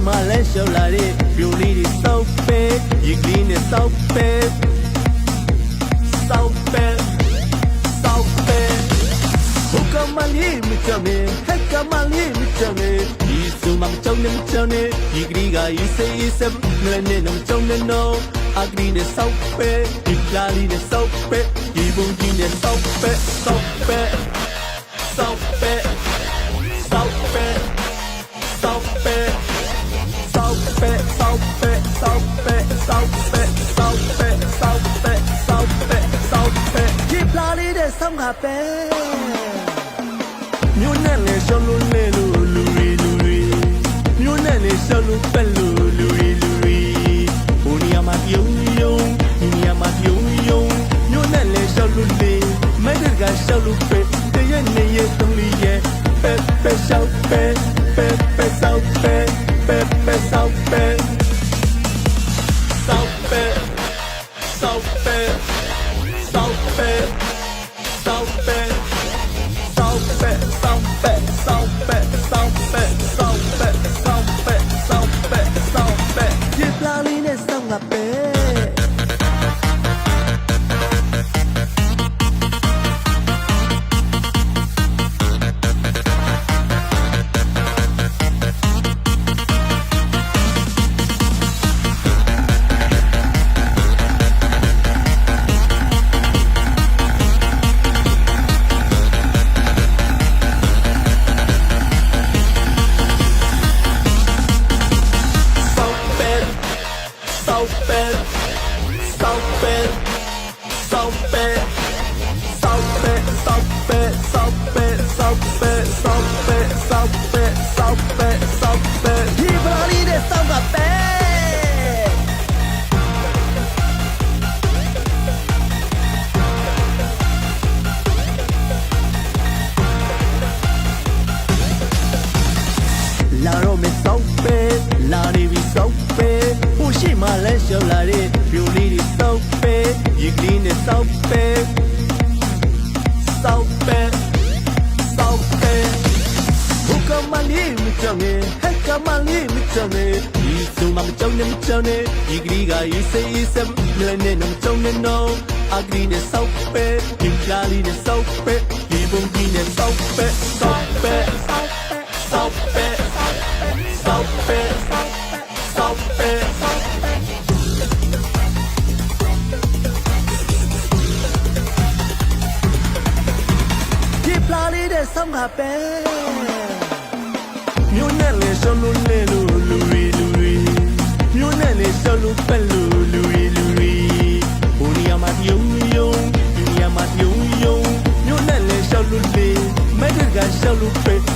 မှာလဲရှောက်လာတဲ့ပြိုလေးတွေစောက်ပဲရေကလေးနဲ့စောက်ပဲစောက်ပဲစောက်ပဲဟိုကမလေးမချမေဟက်ကမလေးမချမေဒီစုံမချောင်းနဲ့ချောင်းနဲ့ဒီကလေးကရေးစေးစပ်နဲ့နဲ့ချောင်းနဲ့နော်အကလေးနဲ့စောက်ပဲဒီလာလေးနဲ့စောက်ပဲဒီဘုံကြီးနဲ့စောက်ပဲစောက်ပဲစောက်ပဲစောက်ပဲစောက်ပဲစောက်ပဲစောက်ပဲစောက်ပဲစောက်ပဲစောက်ပဲစောက်ပဲစောက်ပဲစောက်ပဲဒီလာလေးနဲ့စောက်ငါပဲမြို့နဲ့လေရှောင်းလို့လေလူရီမြို့နဲ့လေရှောင်းလို့ပဲလူရီဟိုနေရာမှာပြုံးဒီနေရာမှာပြုံးမြို့နဲ့လေရှောင်းလို့လေမဲတကရှောင်းလို့ပဲတရနေရတုံးလီရဲ့ပဲရှောက်ပဲစောက်ပဲစောက်ပဲစောက်ပဲစောက်ပဲစောက်ပဲစောက်ပဲစောက်ပဲစောက်ပဲစောက်ပဲစောက်ပဲစောက်ပဲစောက်ပဲစောက်ပဲစောက်ပဲဒီပလာလေးနဲ့စောက်ငါပဲလာတော့မစောက်ပဲလာနေပြီစောက်ပဲဟိုရှိမှလဲရှောက်လာတဲ့ပြိုလေးတွေစောက်ပဲရေကလေးနဲ့စောက်ပဲစောက်ပဲစောက်ပဲဟိုကမလေးမချမေဟက်ကမလေးမချမေဒီစုံမချောင်းနဲ့ချောင်းနဲ့ဒီကလေးကရေးစေးစပ်နဲ့နဲ့ချောင်းနဲ့နော်အကလေးနဲ့စောက်ပဲဒီလာလေးနဲ့စောက်ပဲဒီဘုံကြီးနဲ့စောက်ပဲစောက်ပဲစောက်ပဲစောက်ပဲစောက်ပဲဒီပလာလေးတဲ့ဆောင်းငါပဲမြို့နဲ့လေရှောင်းလို့လေလူရီမြို့နဲ့လေရှောင်းလို့ပဲလူရီဟိုနေရာမှာယုံဒီနေရာမှာယုံမြို့နဲ့လေရှောင်းလို့လေမဲတကရှောင်းလို့ပဲ